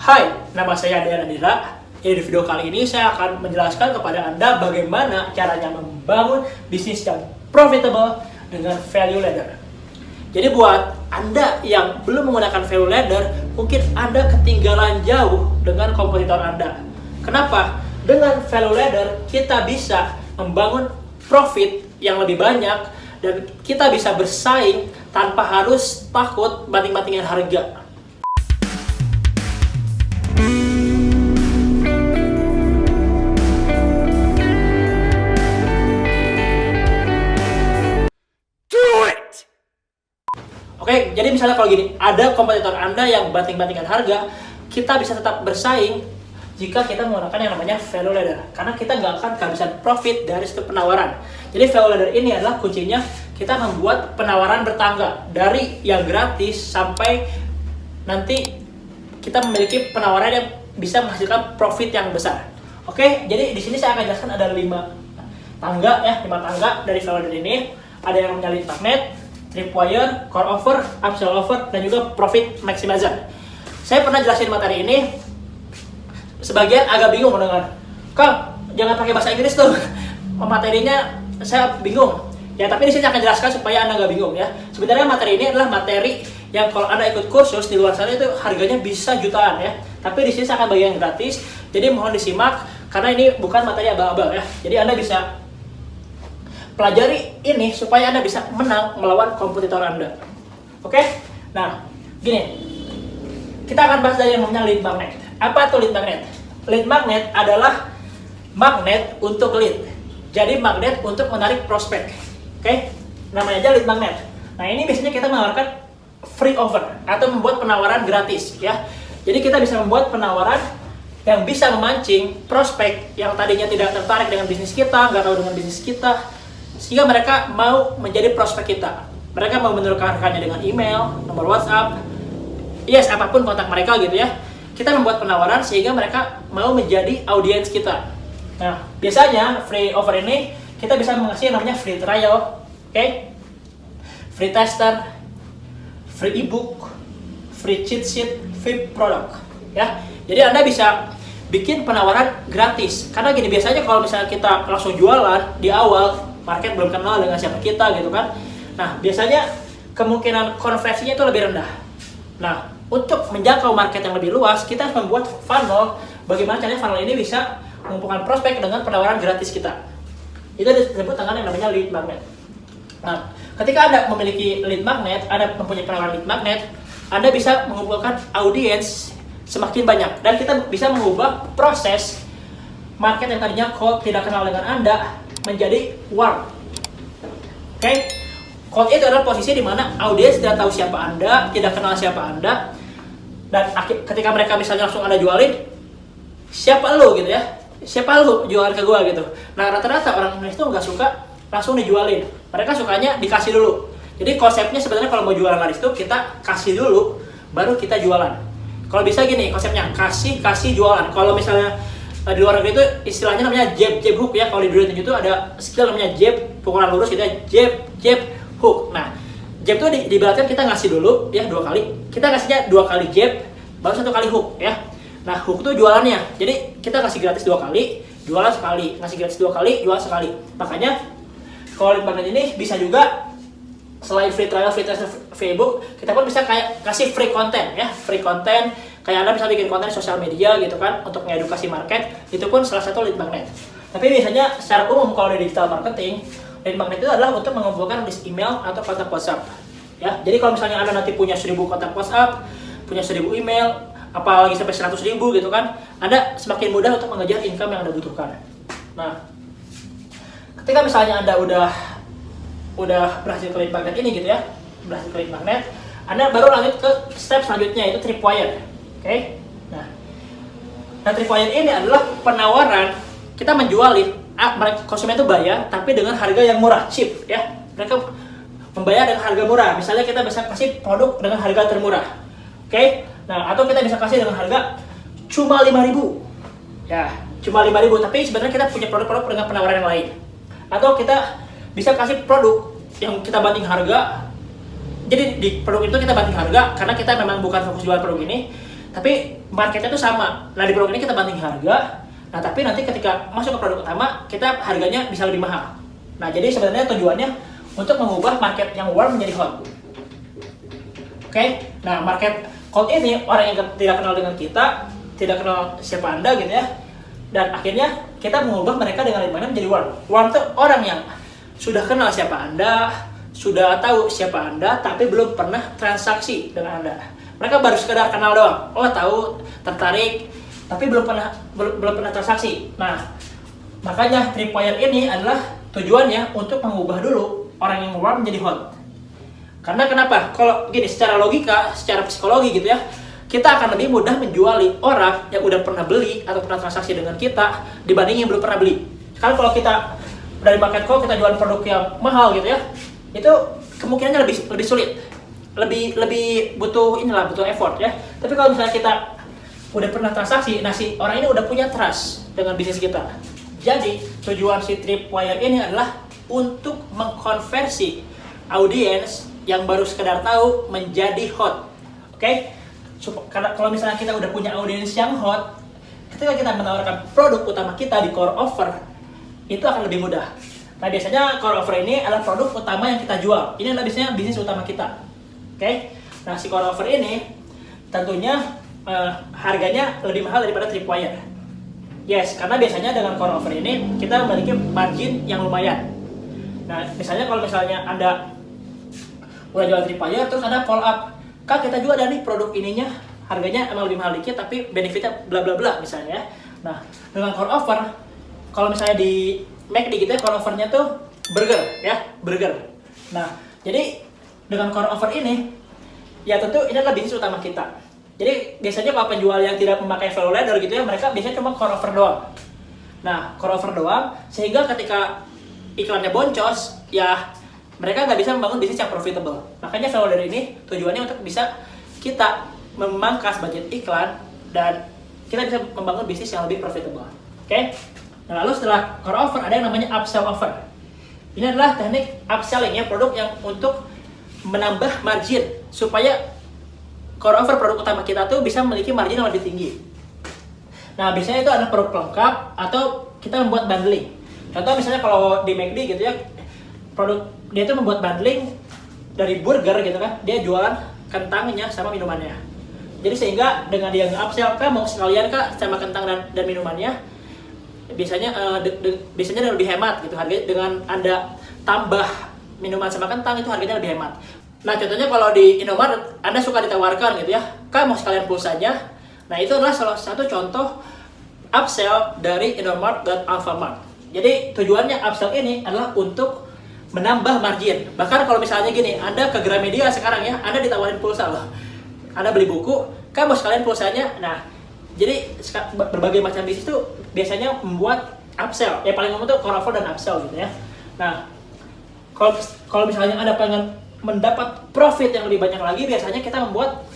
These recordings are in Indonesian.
Hai, nama saya Dean Andira. Di video kali ini saya akan menjelaskan kepada Anda bagaimana caranya membangun bisnis yang profitable dengan value ladder. Jadi buat Anda yang belum menggunakan value ladder, mungkin Anda ketinggalan jauh dengan kompetitor Anda. Kenapa? Dengan value ladder kita bisa membangun profit yang lebih banyak dan kita bisa bersaing tanpa harus takut banting-bantingin harga. Oke, jadi misalnya kalau gini, ada kompetitor Anda yang banting-bantingan harga, kita bisa tetap bersaing jika kita menggunakan yang namanya value ladder. Karena kita nggak akan kehabisan profit dari setiap penawaran. Jadi value ladder ini adalah kuncinya kita membuat penawaran bertangga dari yang gratis sampai nanti kita memiliki penawaran yang bisa menghasilkan profit yang besar. Oke, jadi di sini saya akan jelaskan ada 5 tangga dari value ladder ini. Ada yang namanya lead magnet, tripwire, core offer, upsell offer, dan juga profit maximizer. Saya pernah jelasin materi ini, sebagian agak bingung mendengar. Kang, jangan pakai bahasa Inggris tuh. Materinya saya bingung. Ya, tapi di sini akan jelaskan supaya Anda nggak bingung ya. Sebenarnya materi ini adalah materi yang kalau Anda ikut kursus di luar sana itu harganya bisa jutaan ya. Tapi di sini saya akan bagi yang gratis. Jadi mohon disimak karena ini bukan materi abal-abal ya. Jadi Anda bisa pelajari ini supaya Anda bisa menang melawan kompetitor Anda. Oke? Nah, gini. Kita akan bahas dari yang namanya lead magnet. Apa itu lead magnet? Lead magnet adalah magnet untuk lead. Jadi magnet untuk menarik prospek. Oke? Namanya aja lead magnet. Nah, ini biasanya kita menawarkan free offer atau membuat penawaran gratis ya. Jadi kita bisa membuat penawaran yang bisa memancing prospek yang tadinya tidak tertarik dengan bisnis kita, nggak tahu dengan bisnis kita, sehingga mereka mau menjadi prospek kita. Mereka mau menukarkannya dengan email, nomor WhatsApp, apapun kontak mereka gitu ya. Kita membuat penawaran sehingga mereka mau menjadi audiens kita. Nah, biasanya free offer ini kita bisa mengasih yang namanya free trial, free tester, free ebook, free cheat sheet, free product ya. Jadi Anda bisa bikin penawaran gratis. Karena gini, biasanya kalau misalnya kita langsung jualan di awal, market belum kenal dengan siapa kita gitu kan. Nah, biasanya kemungkinan konversinya itu lebih rendah. Nah, untuk menjangkau market yang lebih luas, kita harus membuat funnel. Bagaimana caranya funnel ini bisa mengumpulkan prospek dengan penawaran gratis kita. Itu disebut dengan yang namanya lead magnet. Nah, ketika Anda memiliki lead magnet, Anda mempunyai penawaran lead magnet, Anda bisa mengumpulkan audiens semakin banyak. Dan kita bisa mengubah proses market yang tadinya cold, tidak kenal dengan Anda, menjadi warm. Cold itu adalah posisi di mana audiens tidak tahu siapa Anda, tidak kenal siapa Anda, dan ketika mereka misalnya langsung Anda jualin, siapa lu gitu ya, siapa lu jualan ke gua gitu. Nah, rata-rata orang Indonesia itu nggak suka langsung dijualin, mereka sukanya dikasih dulu. Jadi konsepnya sebenarnya kalau mau jualan laris itu kita kasih dulu, baru kita jualan. Kalau bisa gini konsepnya, kasih jualan. Kalau misalnya di luar negeri itu istilahnya namanya jab hook ya. Kalau di dunia itu ada skill namanya jab, pukulan lurus gitu ya, jab hook. Nah, jab itu diibaratkan kita ngasih dulu ya 2 kali. Kita kasihnya 2 kali jab, baru 1 kali hook ya. Nah, hook itu jualannya. Jadi kita kasih gratis 2 kali, jualan sekali. Ngasih gratis 2 kali, jualan sekali. Makanya kalau lead magnet ini bisa juga selain free trial, free test, free ebook, kita pun bisa kayak kasih free content ya, free content. Kayak Anda bisa bikin konten di sosial media gitu kan untuk mengedukasi market, itu pun salah satu lead magnet. Tapi biasanya secara umum kalau di digital marketing, lead magnet itu adalah untuk mengumpulkan list email atau kontak WhatsApp. Ya, jadi kalau misalnya Anda nanti punya 1000 kontak WhatsApp, punya 1000 email, apalagi sampai 100.000 gitu kan, Anda semakin mudah untuk mengejar income yang Anda butuhkan. Nah, ketika misalnya Anda udah berhasil ke lead magnet ini gitu ya, berhasil ke lead magnet, Anda baru lanjut ke step selanjutnya, yaitu tripwire. Nah, tripwire ini adalah penawaran kita menjualin konsumen itu bayar tapi dengan harga yang murah, cheap ya. Mereka membayar dengan harga murah. Misalnya kita bisa kasih produk dengan harga termurah. Nah, atau kita bisa kasih dengan harga cuma 5.000. Ya, cuma 5.000, tapi sebenarnya kita punya produk-produk dengan penawaran yang lain. Atau kita bisa kasih produk yang kita banting harga. Jadi di produk itu kita banting harga karena kita memang bukan fokus jual produk ini. tapi marketnya tuh sama. Nah, di produk ini kita banting harga. Nah, tapi nanti ketika masuk ke produk utama, kita harganya bisa lebih mahal. Nah, jadi sebenarnya tujuannya untuk mengubah market yang warm menjadi hot. Oke? Nah, market cold ini orang yang tidak kenal dengan kita, tidak kenal siapa Anda gitu ya. Dan akhirnya kita mengubah mereka dengan lead magnet menjadi warm. Warm itu orang yang sudah kenal siapa Anda, sudah tahu siapa Anda, tapi belum pernah transaksi dengan Anda. Mereka baru sekedar kenal doang. Oh, tahu, tertarik, tapi belum pernah transaksi. Nah, makanya tripwire ini adalah tujuannya untuk mengubah dulu orang yang warm menjadi hot. Karena kenapa? Kalau gini, secara logika, secara psikologi gitu ya, kita akan lebih mudah menjuali orang yang udah pernah beli atau pernah transaksi dengan kita dibanding yang belum pernah beli. Sekarang kalau kita dari market call kita jual produk yang mahal gitu ya, itu kemungkinannya lebih sulit, lebih butuh effort ya. Tapi kalau misalnya kita udah pernah transaksi, nah si orang ini udah punya trust dengan bisnis kita. Jadi tujuan si tripwire ini adalah untuk mengkonversi audiens yang baru sekedar tahu menjadi hot. Oke? Karena kalau misalnya kita udah punya audiens yang hot, ketika kita menawarkan produk utama kita di core offer, itu akan lebih mudah. Nah, biasanya core offer ini adalah produk utama yang kita jual. Ini adalah biasanya bisnis utama kita. Oke? Nah, si core offer ini tentunya harganya lebih mahal daripada tripwire. Yes, karena biasanya dengan core offer ini kita memiliki margin yang lumayan. Nah, misalnya kalau misalnya Anda udah jual tripwire terus Anda follow up, Kak, kita juga ada nih produk ininya, harganya emang lebih mahal dikit tapi benefitnya bla bla bla misalnya ya. Nah, dengan core offer, kalau misalnya di McD gitu ya, core offernya tuh burger. Nah, jadi dengan core offer ini, ya tentu ini adalah bisnis utama kita. Jadi biasanya kalau penjual yang tidak memakai value ladder gitu ya, mereka biasanya cuma core offer doang. Nah, core offer doang, sehingga ketika iklannya boncos, ya mereka nggak bisa membangun bisnis yang profitable. Makanya value ladder ini tujuannya untuk bisa kita memangkas budget iklan dan kita bisa membangun bisnis yang lebih profitable. Oke? Nah, lalu setelah core offer ada yang namanya upsell offer. Ini adalah teknik upselling ya, produk yang untuk menambah margin supaya core offer produk utama kita tuh bisa memiliki margin yang lebih tinggi. Nah, biasanya itu ada produk pelengkap atau kita membuat bundling. Contoh misalnya kalau di McD gitu ya, produk dia tuh membuat bundling dari burger gitu kan, dia jualan kentangnya sama minumannya. Jadi sehingga dengan dia nge-upsell, Kak mau sekalian Kak sama kentang dan minumannya, biasanya biasanya lebih hemat gitu harganya. Dengan Anda tambah minuman sama kentang itu harganya lebih hemat. Nah, contohnya kalau di Indomaret Anda suka ditawarkan gitu ya, Kak mau sekalian pulsanya. Nah, itu adalah salah satu contoh upsell dari Indomaret dan Alfamart. Jadi tujuannya upsell ini adalah untuk menambah margin. Bahkan kalau misalnya gini, Anda ke Gramedia sekarang ya, Anda ditawarin pulsa loh. Anda beli buku, Kak mau sekalian pulsanya. Nah, jadi berbagai macam bisnis itu biasanya membuat upsell. Ya paling umum itu core offer dan upsell gitu ya. Nah, kalau misalnya Anda pengen mendapat profit yang lebih banyak lagi, biasanya kita membuat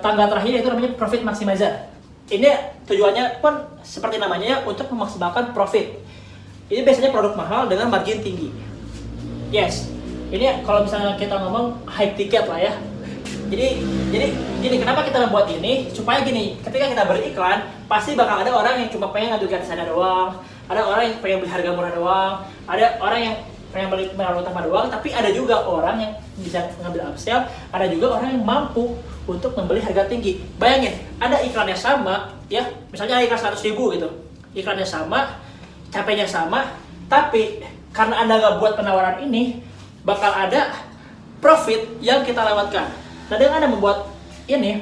tangga terakhir itu namanya profit maximizer. Ini tujuannya pun seperti namanya ya, untuk memaksimalkan profit. Ini biasanya produk mahal dengan margin tinggi. Yes, ini kalau misalnya kita ngomong high ticket lah ya. Jadi gini, kenapa kita membuat ini? Supaya gini, ketika kita beriklan, pasti bakal ada orang yang cuma pengen ngambil gratisannya doang, ada orang yang pengen beli harga murah doang, ada orang yang pengen beli melalui utama doang, tapi ada juga orang yang bisa mengambil upsell, ada juga orang yang mampu untuk membeli harga tinggi. Bayangin, ada iklannya sama, ya, misalnya iklan 100.000 gitu, iklannya sama, capeknya sama, tapi karena Anda nggak buat penawaran ini, bakal ada profit yang kita lewatkan. Nah, dengan Anda membuat ini,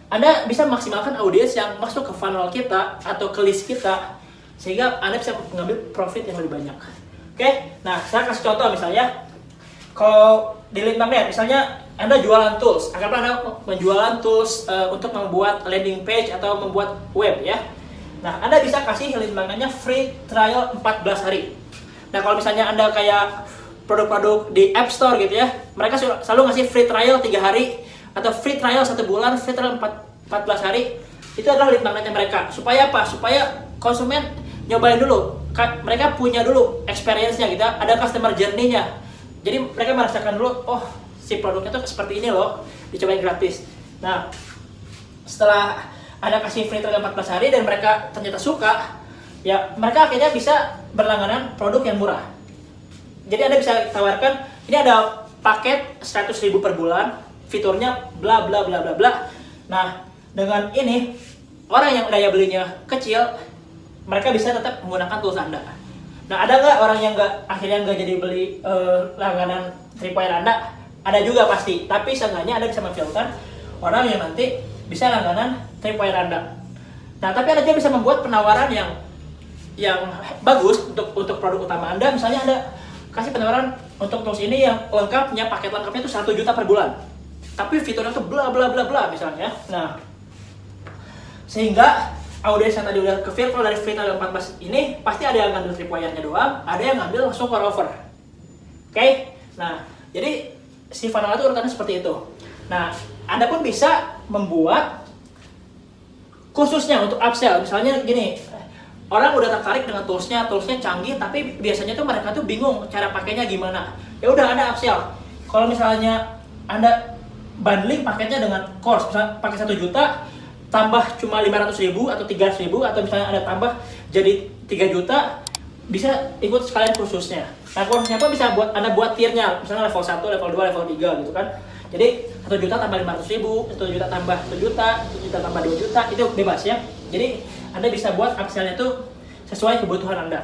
Anda bisa maksimalkan audiens yang masuk ke funnel kita atau ke list kita, sehingga Anda bisa mengambil profit yang lebih banyak. Oke, nah saya kasih contoh misalnya, kalau di lead magnet, misalnya Anda jualan tools, anggaplah Anda menjualan tools untuk membuat landing page atau membuat web ya. Nah, Anda bisa kasih lead magnetnya free trial 14 hari. Nah, kalau misalnya Anda kayak produk-produk di App Store gitu ya, mereka selalu ngasih free trial 3 hari atau free trial 1 bulan, free trial 14 hari. Itu adalah lead magnetnya mereka. Supaya apa? Supaya konsumen nyobain dulu. Mereka punya dulu experience-nya gitu, ada customer journey-nya. Jadi mereka merasakan dulu, oh si produknya tuh seperti ini loh, dicobain gratis. Nah, setelah Anda kasih free trial 14 hari dan mereka ternyata suka, ya mereka akhirnya bisa berlangganan produk yang murah. Jadi Anda bisa tawarkan, ini ada paket 100.000 per bulan, fiturnya bla bla bla bla bla. Nah, dengan ini orang yang daya belinya kecil, mereka bisa tetap menggunakan tools Anda. Nah, ada nggak orang yang akhirnya nggak jadi beli langganan Tripwire Anda? Ada juga pasti, tapi seenggaknya Anda bisa memfilter orang yang nanti bisa langganan Tripwire Anda. Nah, tapi Anda juga bisa membuat penawaran yang bagus untuk produk utama Anda. Misalnya Anda kasih penawaran untuk tools ini yang lengkapnya, paket lengkapnya itu 1 juta per bulan. Tapi fiturnya itu bla bla bla bla misalnya. Nah, sehingga audiens yang tadi udah ke-filter dari free trial 14 ini pasti ada yang ngambil Tripwire-nya doang, ada yang ngambil langsung core offer. Oke? Nah, jadi si funnel itu urutannya seperti itu. Nah, Anda pun bisa membuat khususnya untuk upsell. Misalnya gini, orang udah tertarik dengan toolsnya canggih, tapi biasanya tuh mereka tuh bingung cara pakainya gimana. Ya udah Anda upsell. Kalau misalnya Anda bundling paketnya dengan course, misalnya pakai 1 juta, tambah cuma 500.000 atau 300.000, atau misalnya Anda tambah jadi 3 juta, bisa ikut sekalian kursusnya. Nah, kursusnya pun bisa Anda buat tiernya, misalnya level 1, level 2, level 3 gitu kan. Jadi 1 juta tambah 500.000, 1 juta tambah 1 juta, 1 juta tambah 2 juta, itu bebas ya. Jadi Anda bisa buat upsell-nya itu sesuai kebutuhan Anda.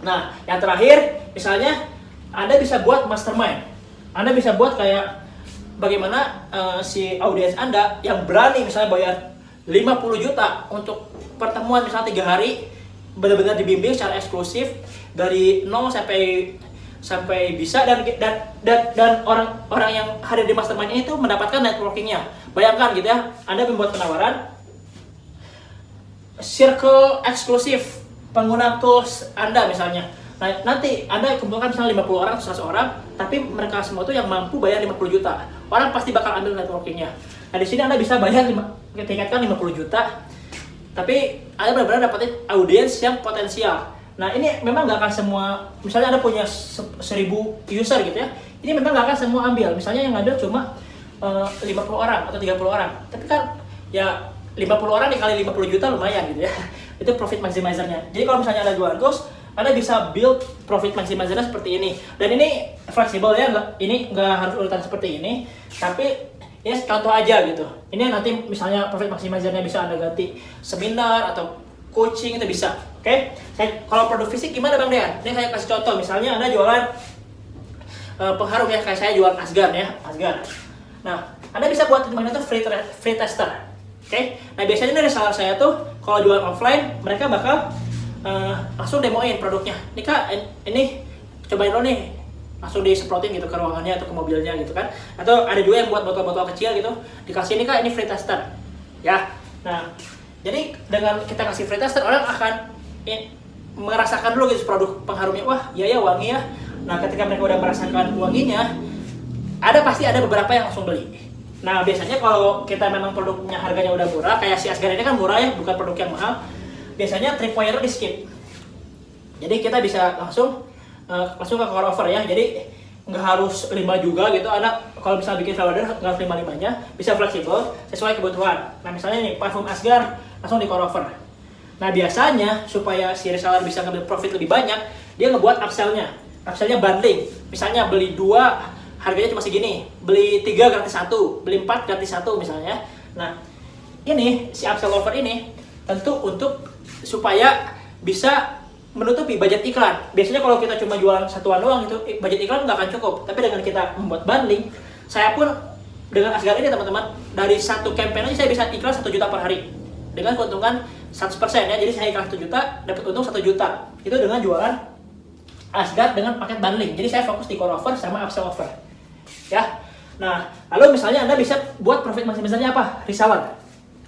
Nah, yang terakhir, misalnya Anda bisa buat mastermind. Anda bisa buat kayak bagaimana si audiens Anda yang berani misalnya bayar 50 juta untuk pertemuan misalnya 3 hari, benar-benar dibimbing secara eksklusif dari 0 sampai bisa, dan orang yang hadir di mastermind itu mendapatkan networkingnya. Bayangkan gitu ya, Anda membuat penawaran circle eksklusif pengguna tools Anda misalnya. Nah, nanti Anda kumpulkan misalnya 50 orang, 100 orang, tapi mereka semua itu yang mampu bayar 50 juta. Orang pasti bakal ambil networkingnya. Nah, di sini Anda bisa bayar tingkatkan 50 juta, tapi Anda benar-benar dapetin audiens yang potensial. Nah, ini memang nggak akan semua, misalnya Anda punya 1000 user gitu ya, ini memang nggak akan semua ambil. Misalnya yang ngambil cuma 50 orang atau 30 orang. Tapi kan ya 50 orang dikali 50 juta lumayan gitu ya. Itu profit maximizer-nya. Jadi kalau misalnya ada jualan tools, Anda bisa build profit maximizer-nya seperti ini. Dan ini fleksibel ya, ini nggak harus urutan seperti ini, tapi ini contoh aja gitu. Ini nanti misalnya profit maximizer-nya bisa Anda ganti seminar atau coaching, itu bisa. Oke? Kalau produk fisik gimana Bang Dean? Ini saya kasih contoh, misalnya Anda jualan pengharum ya, kayak saya jualan Asgar ya, Asgar. Nah, Anda bisa buat dimana tuh free tester. Oke? Nah, biasanya dari reseller saya tuh kalau jualan offline, mereka bakal langsung demoin produknya. Nih Kak, ini cobain lo nih, langsung disemprotin gitu ke ruangannya atau ke mobilnya gitu kan. Atau ada juga yang buat botol-botol kecil gitu, dikasih nih Kak, ini free tester ya. Nah, jadi dengan kita kasih free tester, orang akan merasakan dulu gitu produk pengharumnya. Wah, iya ya, wangi ya. Nah, ketika mereka udah merasakan wanginya, pasti ada beberapa yang langsung beli. Nah, biasanya kalau kita memang produknya harganya udah murah, kayak si Asgar ini kan murah ya, bukan produk yang mahal, biasanya Tripwire di skip. Jadi kita bisa langsung ke core offer ya. Jadi nggak harus 5 juga gitu. Ada kalau misalnya bikin value nggak harus 5-5-nya, bisa fleksibel sesuai kebutuhan. Nah, misalnya nih parfum Asgar langsung di core offer. Nah, biasanya supaya si reseller bisa ngambil profit lebih banyak, dia ngebuat upsell-nya. Upsell-nya bundling. Misalnya beli 2 harganya cuma segini, beli 3 gratis 1, beli 4 gratis 1 misalnya. Nah, ini si upsell offer ini tentu untuk supaya bisa menutupi budget iklan. Biasanya kalau kita cuma jualan satuan doang itu budget iklan nggak akan cukup. Tapi dengan kita membuat bundling, saya pun dengan Asgar ini teman-teman, dari satu campaign aja saya bisa iklan 1 juta per hari dengan keuntungan 100% ya. Jadi saya iklan 1 juta dapat untung 1 juta. Itu dengan jualan Asgar dengan paket bundling. Jadi saya fokus di core offer sama upsell offer. Ya. Nah, lalu misalnya Anda bisa buat profit maximizer-nya apa? Reseller.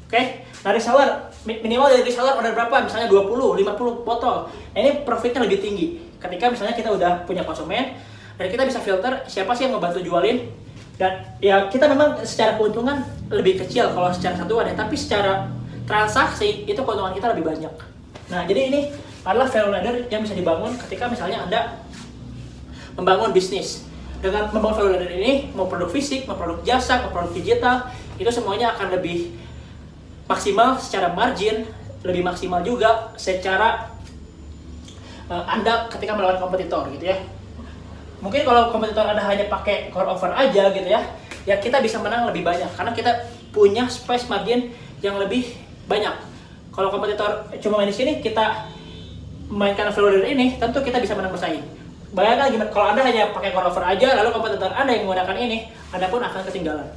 Oke? Nah, reseller minimal dari reseller order berapa? Misalnya 20, 50 botol. Nah, ini profitnya lebih tinggi. Ketika misalnya kita udah punya konsumen dan kita bisa filter siapa sih yang membantu jualin. Dan ya kita memang secara keuntungan lebih kecil kalau secara satuan ya, tapi secara transaksi itu keuntungan kita lebih banyak. Nah, jadi ini adalah value ladder yang bisa dibangun ketika misalnya Anda membangun bisnis. Dengan membangun value ladder ini, mau produk fisik, mau produk jasa, mau produk digital, itu semuanya akan lebih maksimal secara margin, lebih maksimal juga secara Anda ketika melawan kompetitor gitu ya. Mungkin kalau kompetitor Anda hanya pakai core offer aja gitu ya, ya kita bisa menang lebih banyak karena kita punya space margin yang lebih banyak. Kalau kompetitor cuma main di sini, kita mainkan value ladder ini, tentu kita bisa menang bersaing. Bayangkan gimana kalau Anda hanya pakai core offer aja, lalu kompetitor Anda yang menggunakan ini, Anda pun akan ketinggalan.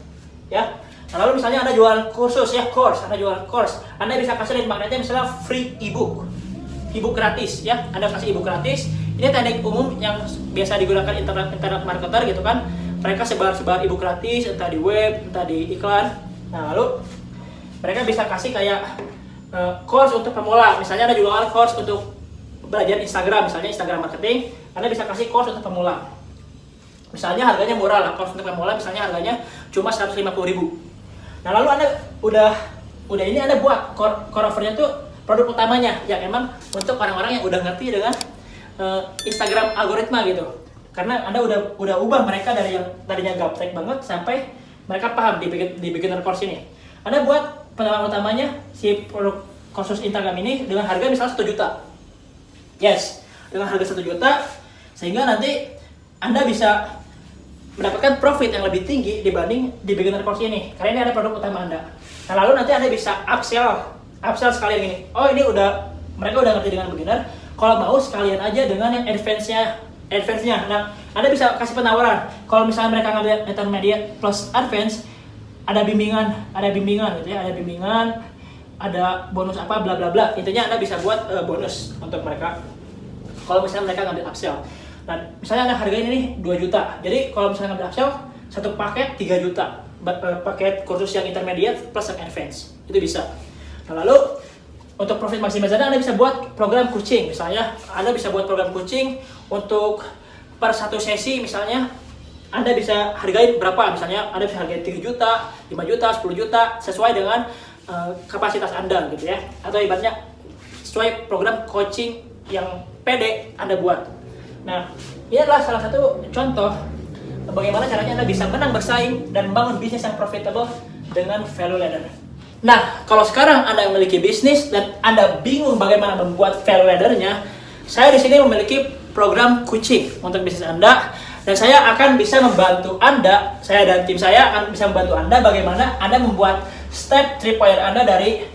Ya. Nah, lalu misalnya Anda jual kursus ya, Anda jual course, Anda bisa kasih lead magnetnya misalnya free ebook gratis ya. Anda kasih ebook gratis. Ini teknik umum yang biasa digunakan internet marketer gitu kan. Mereka sebar ebook gratis entah di web, entah di iklan. Nah, lalu mereka bisa kasih kayak course untuk pemula. Misalnya Anda jual course untuk belajar Instagram, misalnya Instagram marketing, Anda bisa kasih course untuk pemula. Misalnya harganya murah lah, course untuk pemula misalnya harganya cuma 150.000. Nah, lalu Anda udah ini Anda buat core offer-nya tuh produk utamanya yang emang untuk orang-orang yang udah ngerti dengan Instagram algoritma gitu. Karena Anda udah ubah mereka dari yang tadinya gaptek banget sampai mereka paham di beginner course ini. Anda buat penawaran utamanya si produk kursus Instagram ini dengan harga misalnya 1 juta. Yes, dengan harga 1 juta sehingga nanti Anda bisa mendapatkan profit yang lebih tinggi dibanding di beginner course ini. Karena ini ada produk utama Anda. Nah, lalu nanti Anda bisa upsell sekalian gini. Oh, ini mereka udah ngerti dengan beginner. Kalau mau sekalian aja dengan yang advance-nya. Nah, Anda bisa kasih penawaran. Kalau misalnya mereka ngambil intermediate plus advance, ada bimbingan gitu ya, ada bimbingan, ada bonus apa bla bla bla. Intinya Anda bisa buat bonus untuk mereka. Kalau misalnya mereka ngambil upsell. Nah, misalnya Anda harganya ini 2 juta. Jadi kalau misalnya ngambil upsell, satu paket 3 juta. Paket kursus yang intermediate plus yang advance. Itu bisa. Nah, lalu untuk profit maximizer Anda bisa buat program coaching. Misalnya Anda bisa buat program coaching untuk per satu sesi misalnya Anda bisa hargain berapa, misalnya Anda bisa hargain 3 juta, 5 juta, 10 juta sesuai dengan kapasitas Anda gitu ya. Atau ibaratnya sesuai program coaching yang pede Anda buat. Nah, ini adalah salah satu contoh bagaimana caranya Anda bisa menang bersaing dan membangun bisnis yang profitable dengan value ladder. Nah, kalau sekarang Anda memiliki bisnis dan Anda bingung bagaimana membuat value ladder-nya, saya di sini memiliki program coaching untuk bisnis Anda dan saya akan bisa membantu Anda, saya dan tim saya akan bisa membantu Anda bagaimana Anda membuat step tripwire Anda dari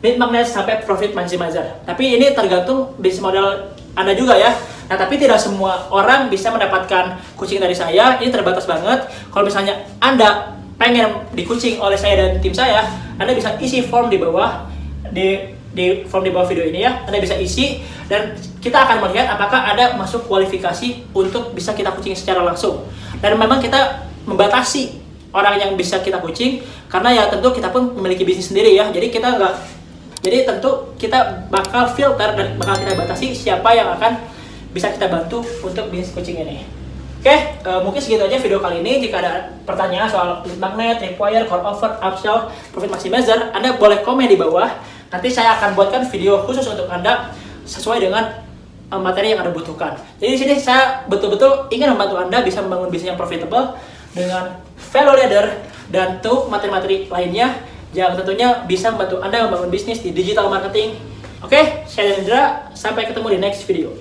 lead magnet sampai profit maximizer. Tapi ini tergantung bisnis model Anda juga ya. Nah, tapi tidak semua orang bisa mendapatkan coaching dari saya, ini terbatas banget. Kalau misalnya Anda pengen di coaching oleh saya dan tim saya, Anda bisa isi form di bawah di form di bawah video ini ya. Anda bisa isi dan kita akan melihat apakah Anda masuk kualifikasi untuk bisa kita coaching secara langsung. Dan memang kita membatasi orang yang bisa kita coaching karena ya tentu kita pun memiliki bisnis sendiri ya. Jadi tentu kita bakal filter dan bakal kita batasi siapa yang akan bisa kita bantu untuk bisnis coaching ini. Oke, mungkin segitu aja video kali ini. Jika ada pertanyaan soal lead magnet, tripwire, core offer, upsell, profit maximizer, Anda boleh komen di bawah. Nanti saya akan buatkan video khusus untuk Anda sesuai dengan materi yang Anda butuhkan. Jadi di sini saya betul-betul ingin membantu Anda bisa membangun bisnis yang profitable dengan value ladder dan tuh materi-materi lainnya yang tentunya bisa membantu Anda membangun bisnis di digital marketing. Oke, saya Dendra, sampai ketemu di next video.